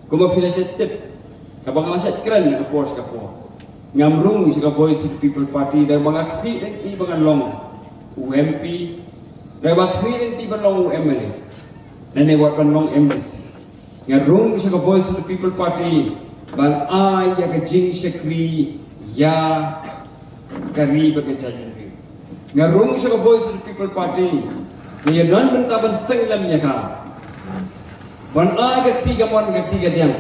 kuma pila setep kabang aset kran na force ka po ngamrung si ka Voice of the People Party da mga kpi ng ti bangan long UMP da mga kpi ng ti bangan long MLA na ne wat ban long embassy ngarung si ka Voice of the People Party ban ay ya ka jing shakri ya kari bagajay ngarung si ka Voice of the People Party ni dan bentaban senglam ya ka ban ay ka tiga mon ka tiga diang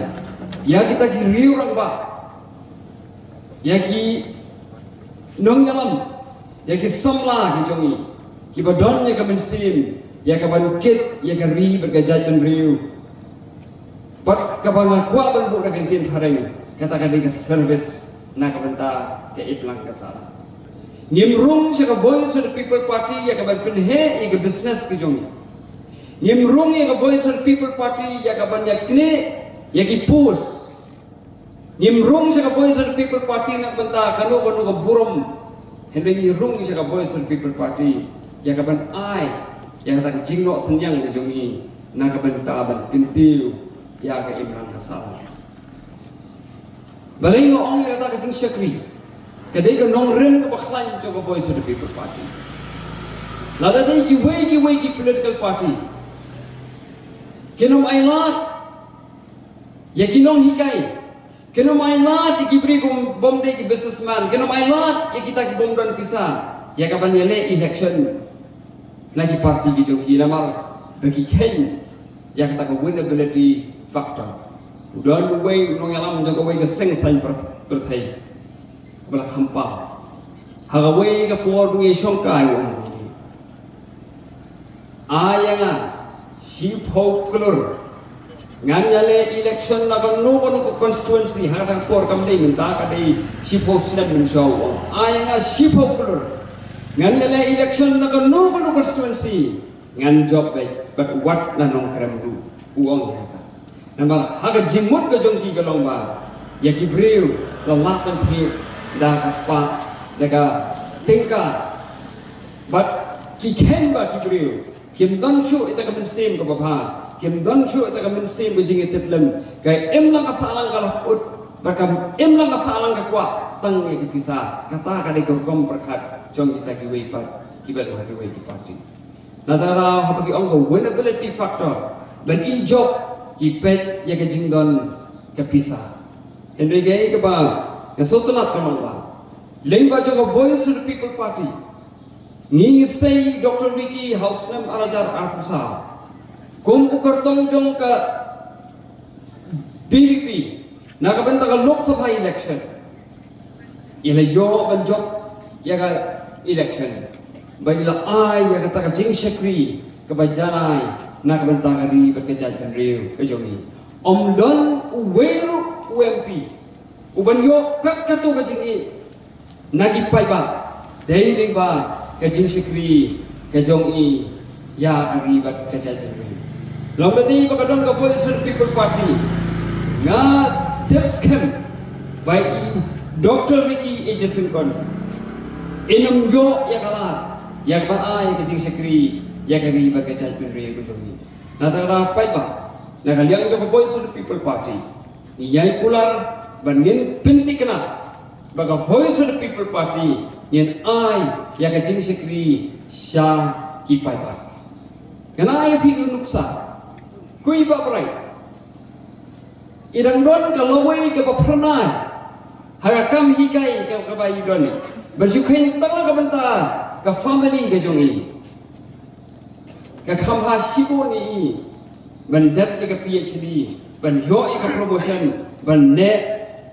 ya kita kiri orang ba ya ki nong yalam ya ki samla ki jongi ki badon ya ka mensim ya ka banket ya ka ri bergajat ban riu bat ka bang kwa ban bu ka tin hareng kata ka di service na ka benta ke iplang ka sala nimrung siya ka Voice of the People Party ya ka ban penhe ya ka business ki jongi nimrung ya ka Voice of the People Party ya ka ban ya kne ya ki pus nimrung siya ka Voice of the People Party na banta kanu ka burom hindi nimrung siya ka Voice of the People Party ya ka ban ay ya ka jingno senyang na jongi na ka banta ban pintiu ya ka imran kasal balay ngo ong ya ka jing syakri kadai ka nong rin ka baklan siya ka Voice of the People Party lada day ki wagi political party kinom ay lot ya kinong hikay kena main lat ki beri bom de ki businessman kena main lat ya kita ki bom dan pisah ya kapan ele election lagi parti ki joki lamar bagi ken ya kata ko winnability factor udah way nong yalam jago way ke seng sai perthai bala hampa haga way ka por du yeshong kai ayanga shi phok klur nganyale election na kanu ko constituency hadang por kam dei minta ka dei sipo snap min show ay nga sipo kulur nganyale election na kanu ko constituency ngan job bay but what na nong kram du uong hata namba haga jimut ka jong ki galong ba ya ki breu la latan thi da kaspa daga tingka but ki ken ba ki breu kim dan chu ita ka sim ko ba kim don chu ta ka mensim bujing itiplem kai em lang kasalang ka ut bakam em lang kasalang ka kwa tang ye kisa kata ka de kom perkhat jong kita ki wei pat ki bel ha ki wei ki party natara ha pagi ong ko winnability factor ban i job ki pet ye ka jing don ka pisa endri ge ka ba ka sotunat ka mangwa lengba jong Voice of the People Party ni sei Dr. Vicky Hausnam Arajar Arpusa kum ukartong jong ka BBP nakabenta ka Lok Sabha election ila yo ban job ya ka election baila ay ya ka jing shakri ka bajanay nakabenta ka ri berkejat kan riu ka jongi omdon uweru UMP uban yo ka to ka jingi nagipay ba dailing ba ka jing shakri ka jongi ya ka ri berkejat kan riu lomba ni bakadon ka Voice of the People Party nga tips kem by Dr. Vicky Ejesin kon inum yo ya kala ya ban ay ka jing sekri ya ka ri ba ka chat bin re ko jogi na tara pai ba na kaliang jo ka Voice of the People Party ni yai pular bangin pinti kana baga Voice of the People Party yen ay ya ka jing sekri sha ki pai ba kana ay pi nuksa kui ba prai idang don kalau wei ke papranai haga kam hikai ke bai don berjukain tangla ka benta ka family ke jongi ka kham ha sibo ni ban dap ka PhD ban yo ka promotion ban ne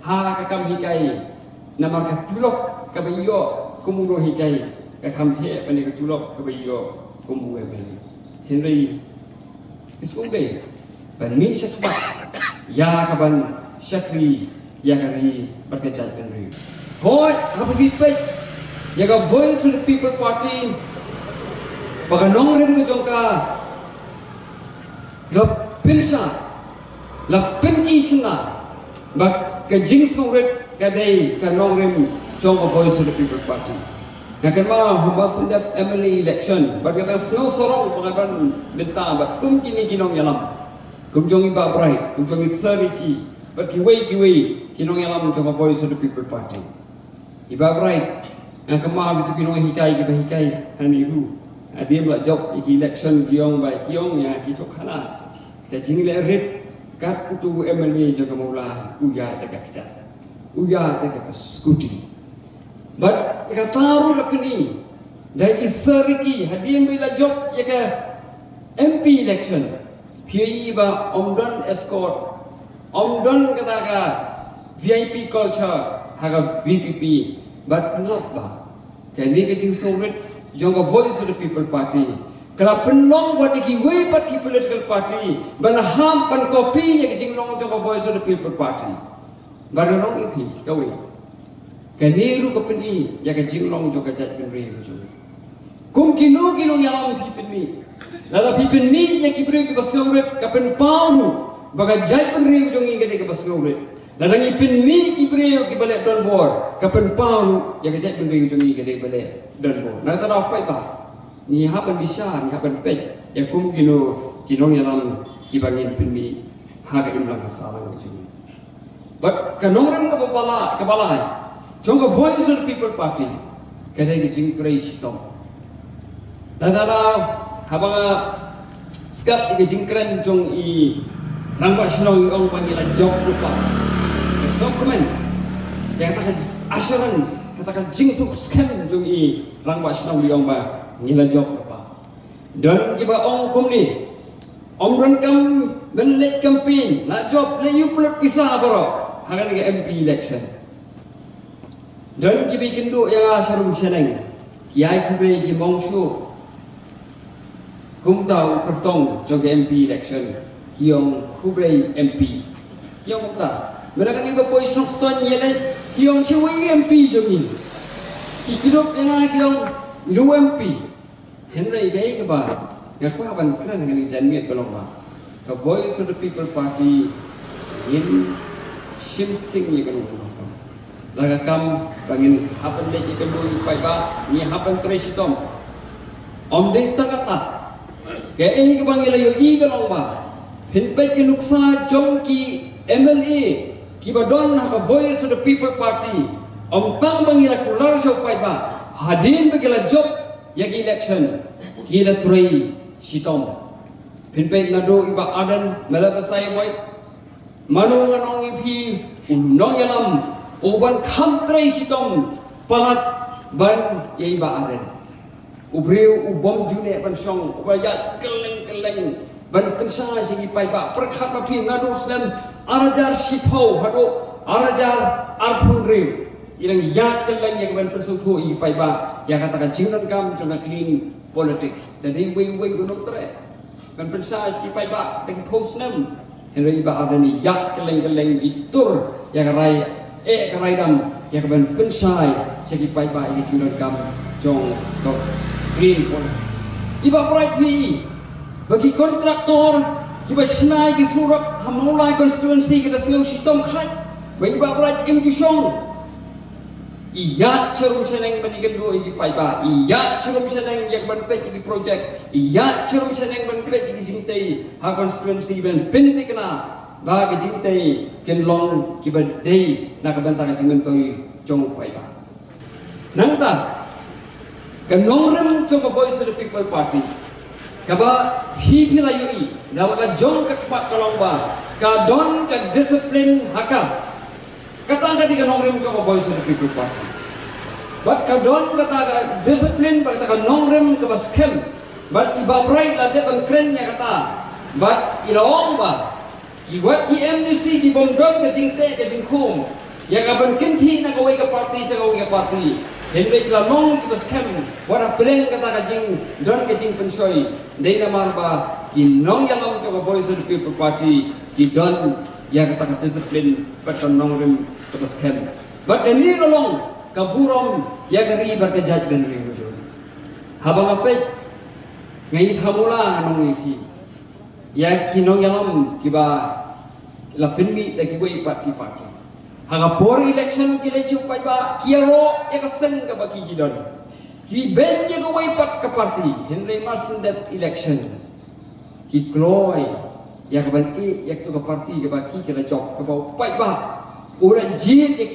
ha ka kam hikai namar ka tulok ka bai yo kumuro hikai ka kham he ban ka tulok ka bai yo kumu bai Henry isumbe ban mi syakba ya kaban syakri ya kari berkejat Henry hoi apa gitu ya ka Voice of the People Party paganong rin ko jongka la pinsa la pinisna bak ka jings ngret ka dei ka nong rin jongka Voice of the People Party Nakan ma humas sejak Emily election, bagaimana snow sorong pengaban bintang, bat kum kini kinong yalam, kumjong iba bright, kumjong seriki, but kiway, kinong yalam jong a Voice of the People Party. Iba bright, ang kamag itu kinong hikay, hanihu. Dia buat job iki election kiong ya kitok kana. Kajing le rit kat utu MLA jong mula uya dekat kecak. Uya dekat skuti. But kataru lakni dari isariki hadiam bila job ya ke MP election. PI ba omdon escort. Omdon kata ka VIP culture haga VPP. But not ba. Kani kajing surit jong a Voice of the People Party. Kalau penong buat iki way pat ki political party, banaham pan kopi ya kajing long jong a Voice of the People Party. Barong iki kawi. Kaniru kapeni ya kajing long jong kajat penri jong. Kum kinu yang pipeni. Lala pipeni ya kibri ke basauret kapen paunu baga jai penri jong ingin ke basauret. Lala ngipeni kibri ke balik don bor kapen paunu ya kajat penri jong ingin ke balik don bor. Nah tak apa itu. Ni hapan bisa, ni hapan pet. Ya kum kinong yalam kibangin penmi haga imlang kasalang jong. But kanong kepala jong a Voice of the People Party kadai kajing tray sitong. Nadala habang skat kajing keren jong i rangba sinong ang pangilan job lupa. Dokumen yang kata assurance kata kajing scam jong i rangba sinong ang ba ngilan job lupa. Dan kiba ong kumni omron kam benlet campaign na job le you plot pisah baro hagan ke MP election. Dan kibi kendo yang asarum seneng kiai kubre ki mongshu kum tau kertong jog MP election kiong kubre MP kiong ta mereka ni ko pois nok ston yele kiong chiwi MP jogi kikidop yang kiong lu MP henry gay ke ba yakwa ban kran dengan janmiat belong ba the Voice of the People Party in shimsting ni kan laga kam bangin hapan lagi kedua pai ba ni hapan tresitom om de takata ke ini ke bangila yo i galong ba hinpai ke nuksa jongki MLA ki badon ha Voice of the People Party om tang bangila kular so pai ba hadin bagila job yagi election kila trei sitom hinpai nado iba adan melapasai boy manu nganong ipi unong yalam uban kamtray sitong palat ban yaiba aren ubriu ubom june ban song ubaya keleng ban pensanga sigi pai ba perkhat ma phi ngadu slam arajar sipau hado arajar arpun riu ilang yak keleng yang ban pensung thu i pai ba ya katakan jingnan kam jong clean politics jadi we gunung tre ban pensanga sigi pai ba dagi post nam henry ba aren yak keleng itur yang rai keraidam yang keban pensai segi pai pai yang cingdon kam jong to green politics iba bright bi bagi kontraktor kiba snai ki surat hamulai constituency kita selu sitom khat bagi iba bright im kisong iya cerum seneng banigan do iki pai ba iya cerum seneng yang ban pet iki project iya cerum seneng ban pet iki jingtai ha constituency ben penting kena bagi jintai kenlong kibadai nak bantang jingan toy jong pai ba nangta kanong rem jong Voice of the People Party kaba hipila yui dawaga jong kakpat kalong ba ka don ka discipline haka kata di kanong rem jong Voice of the People Party but ka don kata ka discipline kata kanong rem ka baskem but ibabrai la de kan kren nya kata but ilong ba kiwat ki MDC di bomdon ke jingte ke jingkum yang aban kenti na kawai ke parti sa kawai ke parti henry klamong ki baskem wara peleng kata ka jing don ke jing pensoi dei na marba ki nong yang to Voice of the People Party ki don ya kata ka discipline paton nong rim ke baskem but ini kalong kaburom ya kari berkejat ben ri jo habang ape ngai thamula nong iki ya kinong yalam kiba lapinmi lagi gue parti haga por election kile chupai ba kiaro ya kaseng ka baki kidon ki ben je gue pat ka parti henry marsen that election ki kloy ya kaban ya tu ke parti ke baki ke jok ke bau pai ba orang jin ya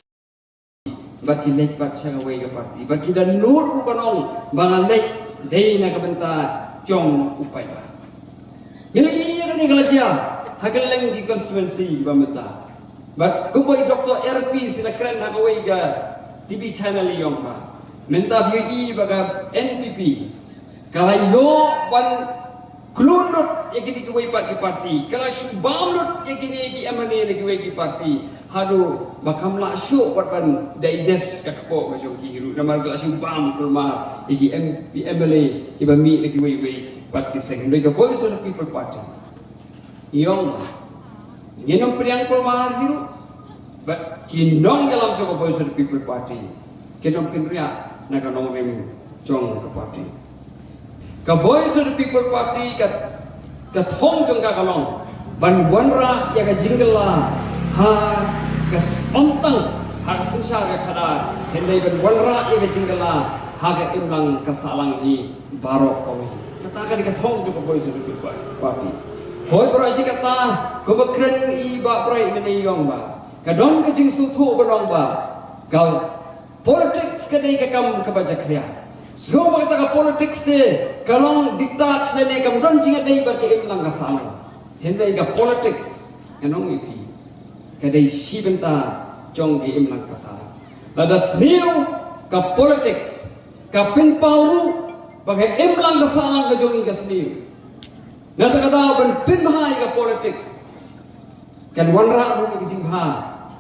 baki lek bak sang away ke parti baki dan nur banong bangan lek dei na kabenta jong upai ba ini iya kan kalau dia hageleng di constituency bameta but kumpul Dr. RP sila keren hakaway ga TV channel yung ba menta BI baga NPP kalayo ban klunot ya kini kuway pa ki parti kala subamlot ya kini ki amane lagi kuway ki parti hado bakamla syo wat ban digest kakpo ka ki hiru namar ga subam kulma iki MP MLA ki bami lagi kuway parti secondary ka voice of the people party yung nginong priang kulma hiru but kinong yalam jo voice of the people party kinong kinria naganong rem jong ka party ka voice of the people party ka thong jong ka kalong ban wanra ya ka jingla ha ka sontang ha sinsa ka khada hendai ban wanra ya ka jingla ha ka imlang ka salang hi barok ko kata ka thong jong ka voice of the people party hoi bro si kata ko bakren i ba brai meni yong ba ka dong ka jing su thu banong ba ka politics ka dei ka kam ka baja kriya so bagata ka politics se kalong diktat sene kam don jinga dei ba ke imlang ka salang hendai ka politics kanong ipi ka dei sibenta jong ke imlang ka salang lada sniu ka politics ka pinpauru bagai imlang ka salang ka jong ka sniu nata kata ban pinmahai ka politics kan wanra ru ka jingha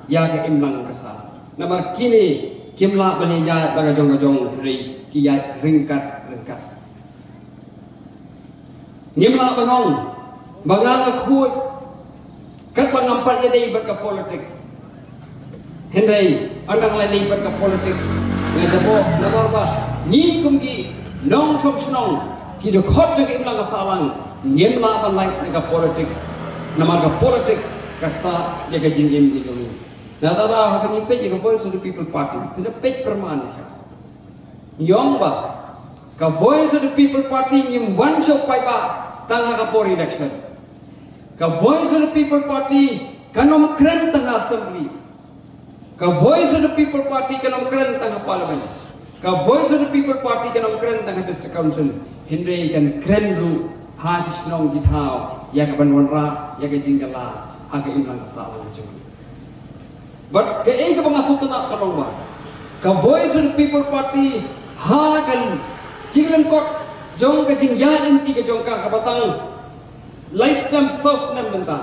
ya ka imlang ka salang namar kini kimla baninya baga jong ri ki ya ringkat nimla banong bangang khut kat bangampat ya dei berka politics hendai andang lai dei berka politics ngajabo nabar ba ni kumki nong chok snong ki do khot jog imla salang nimla ban lai ka politics namar ka politics kata ya ka jingim di jong na dada hakani pej ka voice of the people party pina pej permane yong ba ka voice of the people party nim one chok pai ba tanga ka por election ka voice of the people party kanom kren tanga assembly ka voice of the people party kanom kren tanga parliament ka voice of the people party kanom kren tanga district council hindre kan kren ru ha kisnong githao ya ka banwanra ya ka jingala ha ka imlang salang jong but ke ei ka pangasok na kanong ba ka voice of the people party ha kan jinglan kot jong ka jing ya inti ka jong ka batang lifestem sosnem benta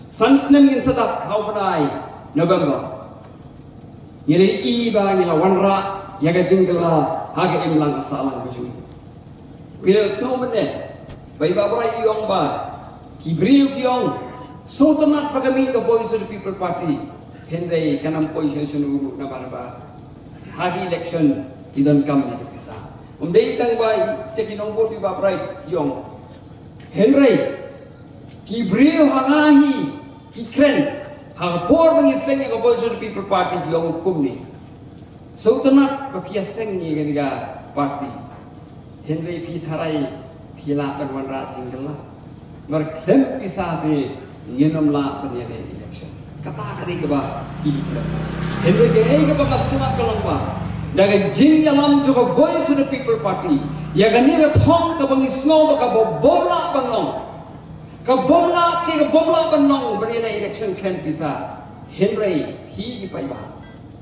sansnem ngin sadap how padai November yere i ba ngila wanra ya ka jingla ha ka imlang salang ka jong bila snow mene bai ba brai yong ba kibriu kyong so tanat pagami ka voice of the people party hendai kanam position uru na barba hagi election idan kam na bisa umdei tang bai tekinong bodi ba brai yong hendai kibriu hangahi kikren ha por bangi sengi ka voice of the people party yong kumni so tanat bakia sengi ga party hendai pi tharai phila ban ra jingla mar khlem pisate nginom la panyane election kata kari ke ba kira hendai ke ei ke ba kastuma kalong ba daga jing yalam jo ka voice of the people party ya gani ga thong ka bangi snow ka bomla banong ka bomla banong panyane election khlem pisa hendai hi ki pai ba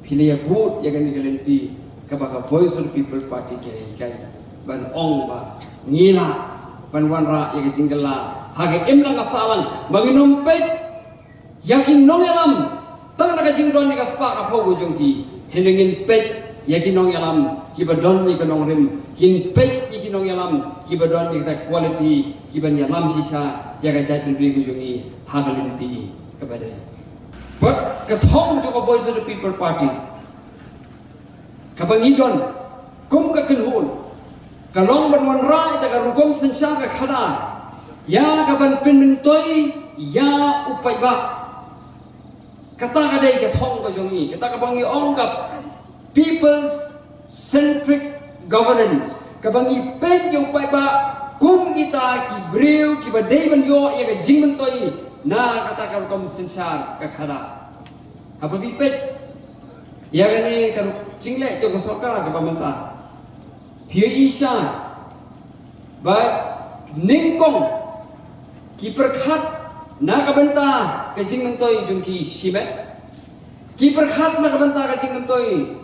phile ya vote ya gani guarantee ka ba ka voice of the people party ke kai ban ong ba ngila ban wanra ya jingla hage imlang kasalan banginom pet yakin nong yalam tang naga jingdon ni kaspa ka phogu jongki henengin pet yakin nong yalam kibadon ni kanong rim kin pet yakin nong yalam kibadon ni ta quality kiban yalam sisa yaga jat ni gu jongi hagalenti kepada but kathong to ka voice of the people party kabangidon kum ka kinhun kalong ban wanra ita ka rukom sensya ka khada ya kaban pinmentoi ya upai ba kata kadai ka thong ka jongi kata ka bangi ong ka people's centric governance ka bangi pen yo upai ba kum kita ki breu ki badai ban yo ya ka jing ban toi na kata kan kom sensar ka khada apa bipet ya gani kan jingle to sarkar ka pamenta hiu isha ba ningkong ki perkhat na ka benta ka jing ban toi jung ki simet ki perkhat na ka benta ka jing ban toi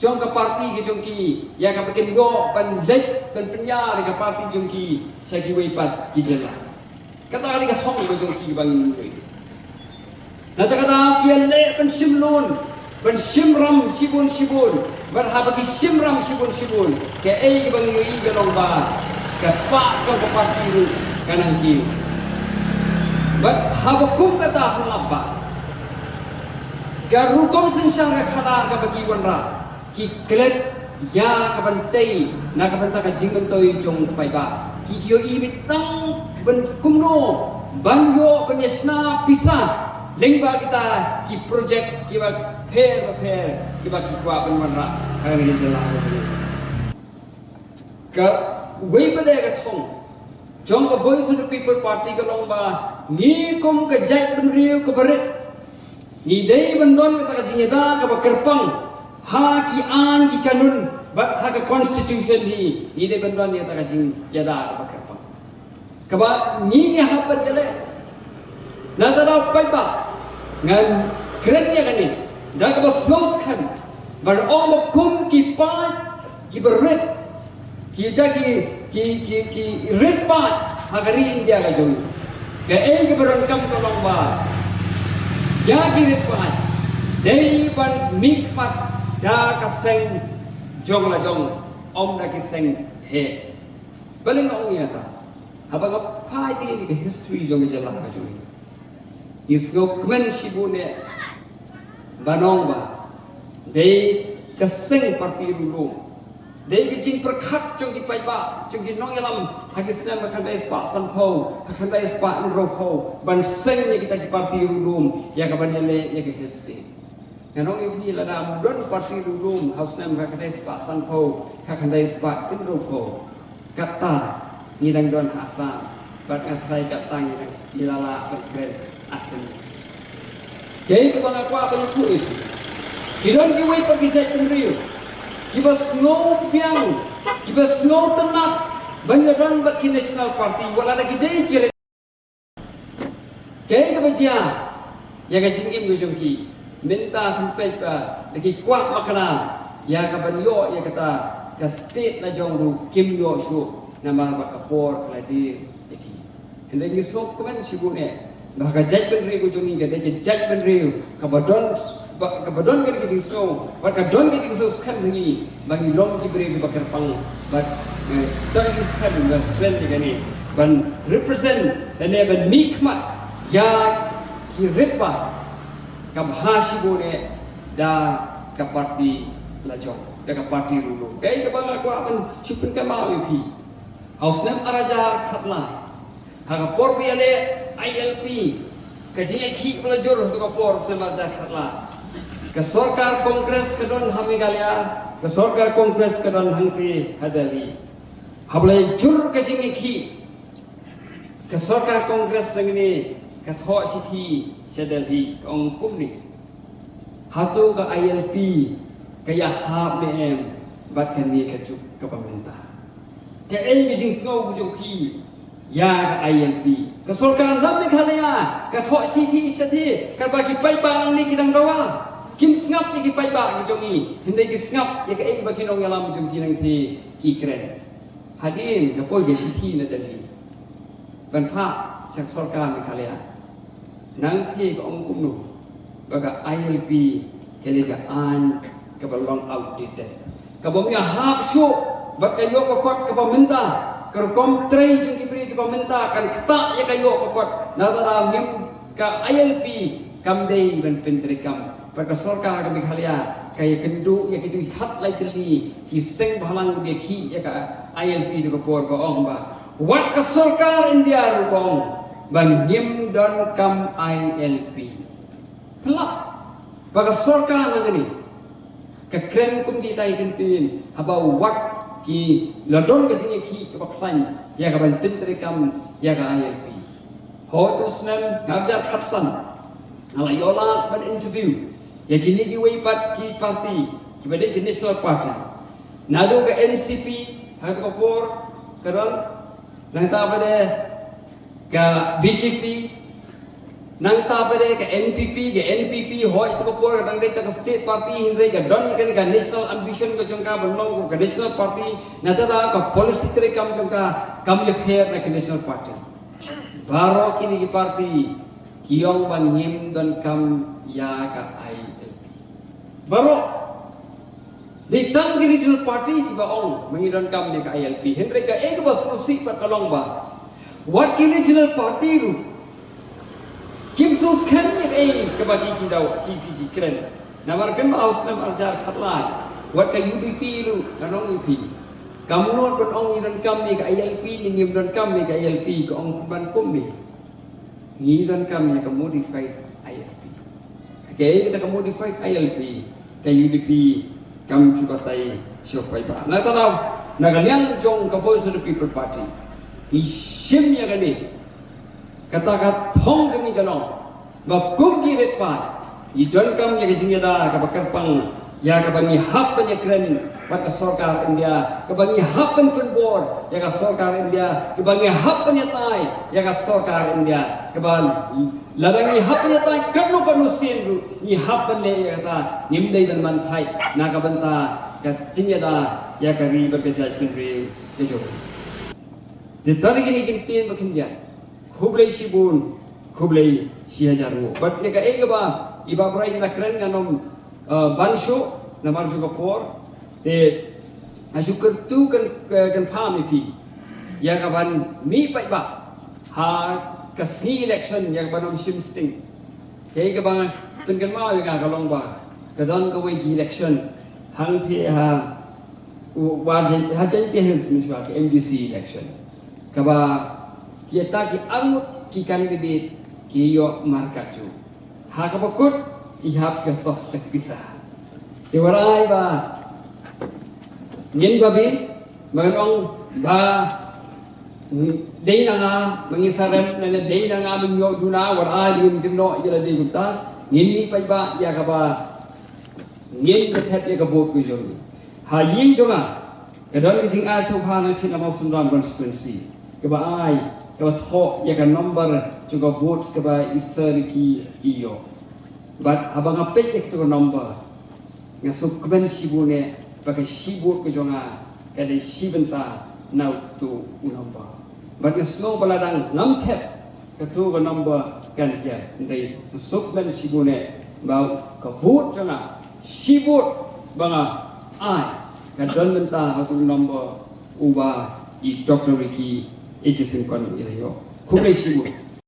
jong ka parti ki jong ki ya ka pakin yo ban lek ban penya ka parti jong ki sagi wei pat ki jela kata kali ka thong ka jong ki bang wei na ta kata ki le ban simlon ban simram sibun ban ha ki simram sibun ke ei bang yo i ga long ba ka spa jong ka parti ru kanang ki ba ha kum kata halaba ga rukom sensang ka khada ka bagi wanra ki klet ya kabantai na kabanta ka jingban toy jong pai ba ki kyo ibit tang ban kumno banyo ban yasna pisa lengba kita ki project ki ba pair ki ba ki kwa ban wanra ka ni jela ka wei ba de ka thong jong ka voice of the people party ka long ba ni kum ka jai ban riu ka barit ni dei ban don ka jingeda ka ba kerpang ha ki an ki kanun ba ha ka constitution ni de bandan ya ta ka jing ya da ba ka pa ka ba ni ni ha pa jale na da da pa ba ngan kren ya ka ni da ka ba snows kan ba om kum ki pa ki berit ki ta ki red pa ha ka ri india ka jong ka e ki beron kam ka ba ya ki red pa dei ban mik pat da ka seng jong la jong om da ki seng he baling ong ya ta haba ga pai ti ni history jong je la ka jong ni sgo kmen shibune banong ba dei ka seng parti ru dei ki jing perkhat jong ki pai ba jong ki nong yalam ha ki sem ka dai spa san ho ka dai spa ro ho ban seng ni kita ki parti ru ya ka ban le ya ki history Kanong ibi la da don parti dulum hausam ka kadai spa san po ka kadai spa indro po kata ni dang don hasan bat ka thai ka tang ni lala per asens jadi ko bang aku apa itu kidon ki wei pergi jai penriu ki bas no piang ki bas no tenat banyaran bat ki national party wala da ki dei ki jadi ka bajia ya ga jing im jong ki minta sampai pa lagi kuat makna ya ka banyo ya kata ka state na jong ru kim yo shu nama ba kapor kladi iki hende ni sok komen sibune ba ka jaj ben ri ko jong ni ga de jaj ben ri ka badon ga ki so ba ka don ga ki so skan ni bagi long ki bre ba kar pang but starting skan ga trend ga ni ban represent dan ban mikmat ya ki ripa kabhasi bone da ka parti lajong da ka parti rulu kai ka bang aku aman supun ka mau pi hausam arajar khatla ha ka por bi ale ilp ka ji ki pelajur to ka por semajar khatla ka sarkar kongres ka don hamigalia ka sarkar kongres ka don hangti hadali hablai jur ka ji ki ka sarkar kongres sangni ka tho sithi sedalhi ong kum ni hatu ka ILP kaya hab ne em bat kan ni ka juk ka pemerintah ke ei bi jing sngau bu ki ya ka ILP ka sarkar ram ni khalaya ka tho sithi sethi ka ba ki pai ba ni ki dang rawa kim snap ki pai ba ki jong ni hindai ki snap ya ka ei ba ki nong yalam jung ki nang thi ki kren hadin ka poi ge sithi na dalhi ban pha sak sarkar ni khalaya nang thi ko ong kumnu baga ILP kele ga an ka balong outdated ka bom ya hap shu bat kayo ko kot ka paminta ka kom tray jung ibri ka paminta kan kata ya kayo ko kot na tara ngim ka ILP kam dei ban pentrikam par ka sarkar ka bikhalia kay kendu ya kitu hat lai tli ki seng bhalang ka ki ya ka ILP ko por ko ong ba wat ka sarkar India ru bong bang nim don kam ILP pelak baga sarkar na ni ka kren kum di tai tin haba wat ki ladon ka jingi ki ka plan ya kaban tintrikam ya ka ILP ho tu snan ngabjar khatsan ala yola ban interview ya kini ki weipat ki parti ki bade ki national party nado ka NCP ha ka por karon nang ta bade ka BJP nang ta bade ka NPP hoi to por nang deta ka state party hinre ka don ka national ambition ko jong ka bonong ka national party na ta ka policy tre kam jong ka kam ye pher na ka national party baro kini ki party kiyong ban him don kam ya ka ILP baro ditang ki regional party iba ong mangidon kam ni ka ILP hinre ka ek ba susi pa kalong ba what ki regional party ru Kim sus kan ni kebagi kita ki keren. Namar kan aus nam arjar khatlan. Wat ka UDP lu kanong UP. Kamu pun ong iran kami ka ILP ni ngim dan kami ka ILP ka ong ban kum ni. Ngiran kami ka modified ILP. Okay kita ka modified ILP ka UDP kam juga tai siapa ba. Na tanaw nagaliang jong ka Voice of the People Party. Isim ya gani. Kata-kata thong jeng ikanong bakum giret pa idon kam ya jeng da ka bakarpang ya ka bangi happen ya kren pat sarkar India ka bangi happen pun bor ya ka sarkar India ka bangi happen ya tai ya ka sarkar India ka ban larangi happen ya tai kanu sin ru ni happen le ya ta nimdai dan man thai na ka banta ka jeng da ya ka ri ba ka jai pun re ke jo de tari ni kin tin bakin dia Kublai sibun, kublai siajaru. But jika ba iba berai na keren nganom bansho namar juga por, te asukar tu kan paham ipi. Ya kaban mi pai ba ha kasni election ya kaban simsting. Kaya kaban tengkan mau ya kalong ba kadang kawai election hang pi ha wajib hajai ke hens miswa ke MDC election. Kaba kita ki angut ki candidate ki yo markatu ha ka bakut ihap ka tos bisa diwarai ba ngin babi manong ba dei na nga mangisaran na dei na nga minyo duna warai ngin kinno ila de gutta ngin ni pai ba ya ka ba ngin ka thet ya ka bot ku jong ha yin jonga kadon ki jing a so pha na thin amau sunram constituency ka ba ai kalau thok ya kan number juga votes ke ba isariki iyo but abang apek ya kita number ngasuk keban sibune pakai sibut ke jonga kali sibenta now to number but ngasno baladang namtep ketu ke number kan ya ndai ngasuk ben sibune bau ke vote jonga sibut banga ai kadon menta hatu number uba I Dr. Ricky Ejisim kon ilayo kublai sibu